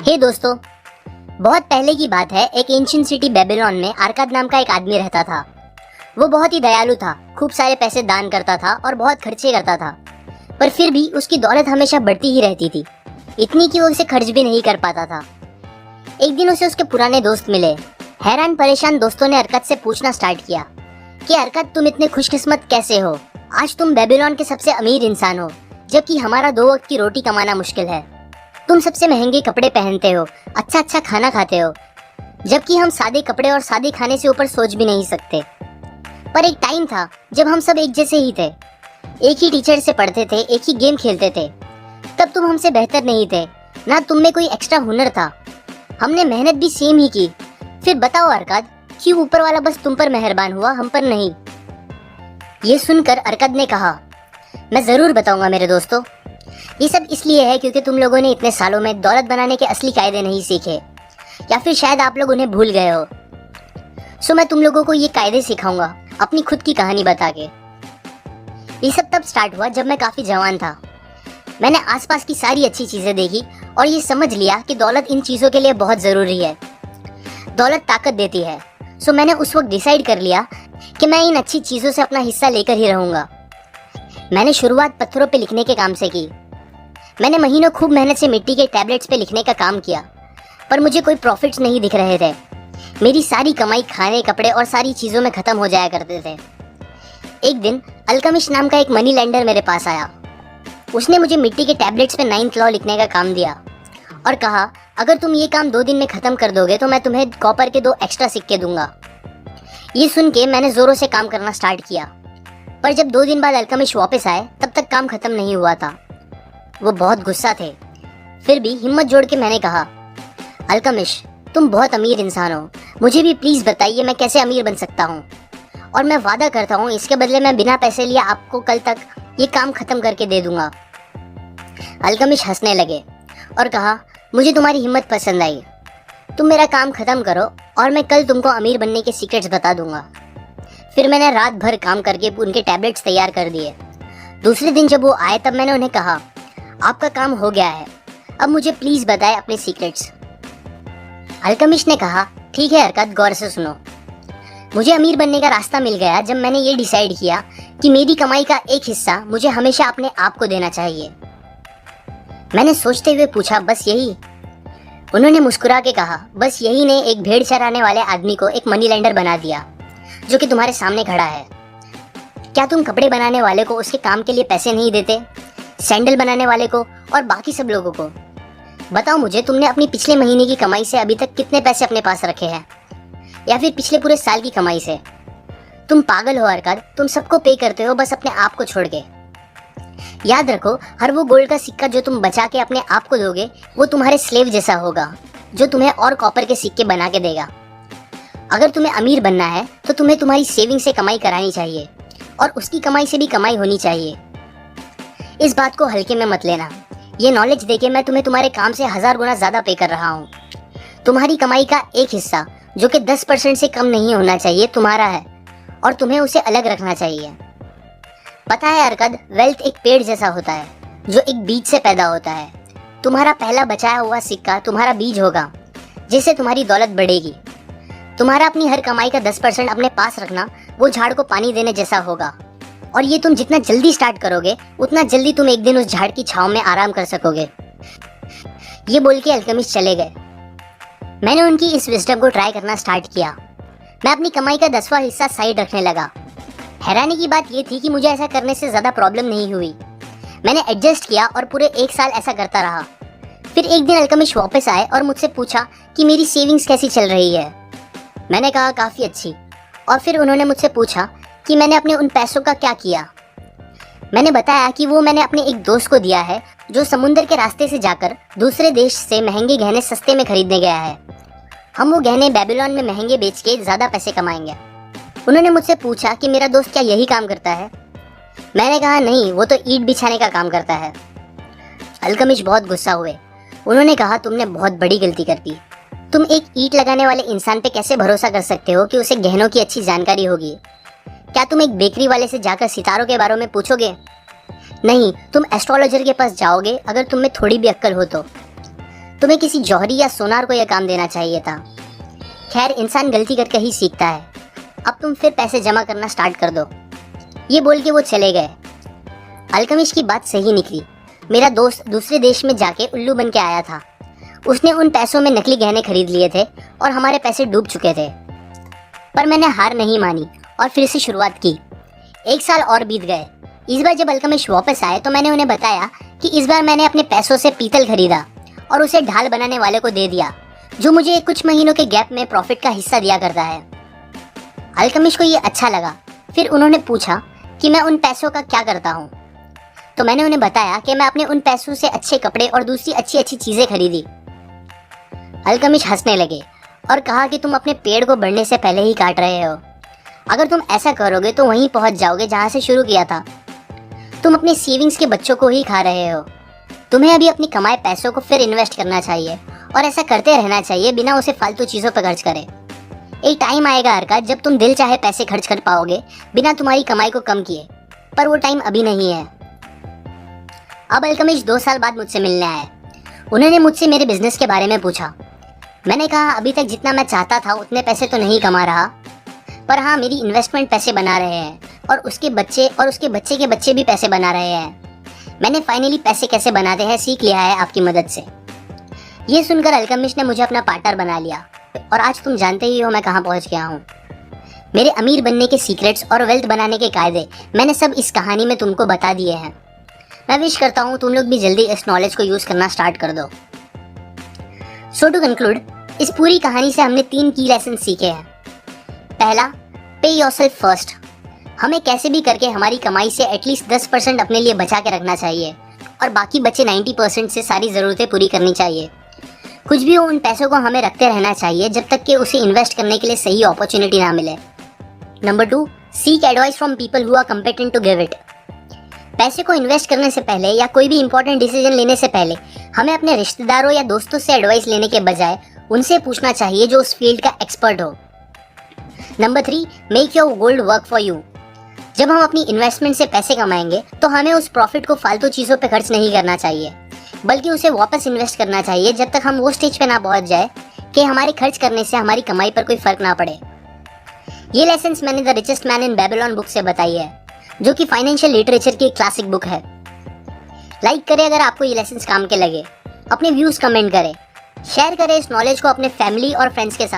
हे दोस्तों, बहुत पहले की बात है। एक एंशिएंट सिटी बेबीलोन में अरकाद नाम का एक आदमी रहता था। वो बहुत ही दयालु था, खूब सारे पैसे दान करता था और बहुत खर्चे करता था, पर फिर भी उसकी दौलत हमेशा बढ़ती ही रहती थी, इतनी कि वो उसे खर्च भी नहीं कर पाता था। एक दिन उसे उसके पुराने दोस्त मिले। हैरान परेशान दोस्तों ने अरकाद से पूछना स्टार्ट किया कि अरकाद, तुम इतने खुशकिस्मत कैसे हो? आज तुम बेबीलोन के सबसे अमीर इंसान हो, जबकि हमारा 2 वक्त की रोटी कमाना मुश्किल है। तुम सबसे महंगे कपड़े पहनते हो, अच्छा अच्छा खाना खाते हो, जबकि हम सादे कपड़े और सादे खाने से ऊपर सोच भी नहीं सकते। पर एक टाइम था जब हम सब एक जैसे ही थे, एक ही टीचर से पढ़ते थे, एक ही गेम खेलते थे। तब तुम हमसे बेहतर नहीं थे, ना तुम में कोई एक्स्ट्रा हुनर था। हमने मेहनत भी सेम ही की। फिर बताओ अरकाद, क्यों ऊपर वाला बस तुम पर मेहरबान हुआ, हम पर नहीं? ये सुनकर अरकाद ने कहा, मैं जरूर बताऊंगा मेरे दोस्तों। ये सब इसलिए है क्योंकि तुम लोगों ने इतने सालों में दौलत बनाने के असली कायदे नहीं सीखे, या फिर शायद आप लोग उन्हें भूल गए हो। सो मैं तुम लोगों को ये कायदे सिखाऊंगा अपनी खुद की कहानी बता के। ये सब तब स्टार्ट हुआ जब मैं काफी जवान था। मैंने आसपास की सारी अच्छी चीजें देखी और ये समझ लिया कि दौलत इन चीजों के लिए बहुत जरूरी है। दौलत ताकत देती है। सो मैंने उस वक्त डिसाइड कर लिया कि मैं इन अच्छी चीजों से अपना हिस्सा लेकर ही रहूंगा। मैंने शुरुआत पत्थरों पे लिखने के काम से की। मैंने महीनों खूब मेहनत से मिट्टी के टैबलेट्स पे लिखने का काम किया, पर मुझे कोई प्रॉफिट्स नहीं दिख रहे थे। मेरी सारी कमाई खाने, कपड़े और सारी चीजों में खत्म हो जाया करते थे। एक दिन अल्केमिस्ट नाम का एक मनी लेंडर मेरे पास आया। उसने मुझे मिट्टी के टैबलेट्स पे 9th लॉ लिखने का काम दिया और कहा, अगर तुम ये काम 2 दिन में खत्म कर दोगे तो मैं तुम्हें कॉपर के 2 एक्स्ट्रा सिक्के दूंगा। ये सुन के मैंने जोरों से काम करना स्टार्ट किया, पर जब 2 दिन बाद अल्केमिस्ट वापस आए तब तक काम खत्म नहीं हुआ था। वो बहुत गुस्सा थे। फिर भी हिम्मत जोड़ के मैंने कहा, अल्केमिस्ट, तुम बहुत अमीर इंसान हो, मुझे भी प्लीज बताइए मैं कैसे अमीर बन सकता हूँ, और मैं वादा करता हूँ इसके बदले मैं बिना पैसे लिए आपको कल तक ये काम खत्म करके दे दूंगा। अल्केमिस्ट हंसने लगे और कहा, मुझे तुम्हारी हिम्मत पसंद आई। तुम मेरा काम खत्म करो और मैं कल तुमको अमीर बनने के सीक्रेट्स बता दूंगा। फिर मैंने रात भर काम करके उनके टैबलेट्स तैयार कर दिए। दूसरे दिन जब वो आए तब मैंने उन्हें कहा, आपका काम हो गया है, अब मुझे प्लीज बताएं अपने सीक्रेट्स। अल्केमिस्ट ने कहा, ठीक है अरकाद, गौर से सुनो। मुझे अमीर बनने का रास्ता मिल गया जब मैंने ये डिसाइड किया कि मेरी कमाई का एक हिस्सा मुझे हमेशा अपने आप को देना चाहिए। मैंने सोचते हुए पूछा, बस यही? उन्होंने मुस्कुरा के कहा, बस यही ने एक भेड़ चराने वाले आदमी को एक मनी लेंडर बना दिया, जो कि तुम्हारे सामने खड़ा है। क्या तुम कपड़े बनाने वाले को उसके काम के लिए पैसे नहीं देते, सैंडल बनाने वाले को और बाकी सब लोगों को? बताओ मुझे, तुमने अपनी पिछले महीने की कमाई से अभी तक कितने पैसे अपने पास रखे हैं, या फिर पिछले पूरे साल की कमाई से? तुम पागल हो अरकाद, तुम सबको पे करते हो बस अपने आप को छोड़ के। याद रखो, हर वो गोल्ड का सिक्का जो तुम बचा के अपने आप को दोगे वो तुम्हारे स्लेव जैसा होगा, जो तुम्हें और कॉपर के सिक्के बना के देगा। अगर तुम्हें अमीर बनना है तो तुम्हें तुम्हारी सेविंग से कमाई करानी चाहिए और उसकी कमाई से भी कमाई होनी चाहिए। इस बात को हल्के में मत लेना। ये नॉलेज देके मैं तुम्हें तुम्हारे काम से 1000 गुना ज्यादा पे कर रहा हूँ। तुम्हारी कमाई का एक हिस्सा, जो कि 10% से कम नहीं होना चाहिए, तुम्हारा है और तुम्हें उसे अलग रखना चाहिए। पता है अरकाद, वेल्थ एक पेड़ जैसा होता है जो एक बीज से पैदा होता है। तुम्हारा पहला बचाया हुआ सिक्का तुम्हारा बीज होगा, जिससे तुम्हारी दौलत बढ़ेगी। तुम्हारा अपनी हर कमाई का 10% अपने पास रखना वो झाड़ को पानी देने जैसा होगा, और ये तुम जितना जल्दी स्टार्ट करोगे उतना जल्दी तुम एक दिन उस झाड़ की छांव में आराम कर सकोगे। ये बोल के अल्केमिस्ट चले गए। मैंने उनकी इस विजडम को ट्राई करना स्टार्ट किया। मैं अपनी कमाई का 10वां हिस्सा साइड रखने लगा। हैरानी की बात यह थी कि मुझे ऐसा करने से ज्यादा प्रॉब्लम नहीं हुई। मैंने एडजस्ट किया और पूरे 1 साल ऐसा करता रहा। फिर एक दिन अल्केमिस्ट वापस आए और मुझसे पूछा कि मेरी सेविंग्स कैसी चल रही है। मैंने कहा, काफी अच्छी। और फिर उन्होंने मुझसे पूछा कि मैंने अपने उन पैसों का क्या किया। मैंने बताया कि वो मैंने अपने एक दोस्त को दिया है जो समुद्र के रास्ते से जाकर दूसरे देश से महंगे गहने सस्ते में खरीदने गया है। हम वो गहने बेबीलोन में महंगे बेच के ज्यादा पैसे कमाएंगे। उन्होंने मुझसे पूछा कि मेरा दोस्त क्या यही काम करता है। मैंने कहा, नहीं, वो तो ईंट बिछाने का काम करता है। अल्केमिस्ट बहुत गुस्सा हुए। उन्होंने कहा, तुमने बहुत बड़ी गलती कर दी। तुम एक ईंट लगाने वाले इंसान पे कैसे भरोसा कर सकते हो कि उसे गहनों की अच्छी जानकारी होगी? क्या तुम एक बेकरी वाले से जाकर सितारों के बारे में पूछोगे? नहीं, तुम एस्ट्रोलॉजर के पास जाओगे अगर तुम में थोड़ी भी अक्ल हो तो। तुम्हें किसी जौहरी या सोनार को यह काम देना चाहिए था। खैर, इंसान गलती करके ही सीखता है। अब तुम फिर पैसे जमा करना स्टार्ट कर दो। ये बोल के वो चले गए। अल्केमिस्ट की बात सही निकली। मेरा दोस्त दूसरे देश में जाके उल्लू बन के आया था। उसने उन पैसों में नकली गहने खरीद लिए थे और हमारे पैसे डूब चुके थे। पर मैंने हार नहीं मानी और फिर से शुरुआत की। 1 साल और बीत गए। इस बार जब अल्केमिस्ट वापस आए तो मैंने उन्हें बताया कि इस बार मैंने अपने पैसों से पीतल खरीदा और उसे ढाल बनाने वाले को दे दिया, जो मुझे कुछ महीनों के गैप में प्रॉफिट का हिस्सा दिया करता है। अल्केमिस्ट को ये अच्छा लगा। फिर उन्होंने पूछा कि मैं उन पैसों का क्या करता हूँ। तो मैंने उन्हें बताया कि मैं अपने उन पैसों से अच्छे कपड़े और दूसरी अच्छी अच्छी चीजें खरीदी। अल्केमिस्ट हंसने लगे और कहा कि तुम अपने पेड़ को बढ़ने से पहले ही काट रहे हो। अगर तुम ऐसा करोगे तो वहीं पहुंच जाओगे जहां से शुरू किया था। तुम अपने सेविंग्स के बच्चों को ही खा रहे हो। तुम्हें अभी अपनी कमाए पैसों को फिर इन्वेस्ट करना चाहिए और ऐसा करते रहना चाहिए बिना उसे फालतू चीजों पर खर्च करे। एक टाइम आएगा हरकत जब तुम दिल चाहे पैसे खर्च कर पाओगे बिना तुम्हारी कमाई को कम किए, पर वो टाइम अभी नहीं है। अब अल्केमिस्ट 2 साल बाद मुझसे मिलने आए। उन्होंने मुझसे मेरे बिजनेस के बारे में पूछा। मैंने कहा अभी तक जितना मैं चाहता था उतने पैसे तो नहीं कमा रहा, पर हाँ, मेरी इन्वेस्टमेंट पैसे बना रहे हैं और उसके बच्चे और उसके बच्चे के बच्चे भी पैसे बना रहे हैं। मैंने फाइनली पैसे कैसे बनाते हैं सीख लिया है आपकी मदद से। ये सुनकर अल्केमिस्ट ने मुझे अपना पार्टनर बना लिया और आज तुम जानते ही हो मैं कहाँ पहुँच गया हूँ। मेरे अमीर बनने के सीक्रेट्स और वेल्थ बनाने के कायदे मैंने सब इस कहानी में तुमको बता दिए हैं। मैं विश करता हूँ तुम लोग भी जल्दी इस नॉलेज को यूज करना स्टार्ट कर दो। सो टू कंक्लूड, इस पूरी कहानी से हमने 3 की लेसन सीखे हैं। पहला, पे योरसेल्फ फर्स्ट। हमें कैसे भी करके हमारी कमाई से एटलीस्ट 10% अपने लिए बचा के रखना चाहिए और बाकी बचे 90% से सारी ज़रूरतें पूरी करनी चाहिए। कुछ भी हो, उन पैसों को हमें रखते रहना चाहिए जब तक कि उसे इन्वेस्ट करने के लिए सही अपॉर्चुनिटी ना मिले। Number 2, seek advice from people who are competent to give it. पैसे को इन्वेस्ट करने से पहले या कोई भी इंपॉर्टेंट डिसीजन लेने से पहले हमें अपने रिश्तेदारों या दोस्तों से एडवाइस लेने के बजाय उनसे पूछना चाहिए जो उस फील्ड का एक्सपर्ट हो। Number 3, make your gold work for you. जब हम अपनी इन्वेस्टमेंट से पैसे कमाएंगे तो हमें उस प्रॉफिट को फालतू चीज़ों पे खर्च नहीं करना चाहिए, बल्कि उसे वापस इन्वेस्ट करना चाहिए जब तक हम वो स्टेज पे ना पहुंच जाए कि हमारे खर्च करने से हमारी कमाई पर कोई फर्क ना पड़े। ये लेसन्स मैंने the richest man in Babylon book से बताई है, जो कि फाइनेंशियल लिटरेचर की एक क्लासिक बुक है। लाइक करें अगर आपको ये लेसन्स काम के लगे, अपने व्यूज कमेंट करें, शेयर करें इस नॉलेज को अपने फैमिली और फ्रेंड्स के साथ।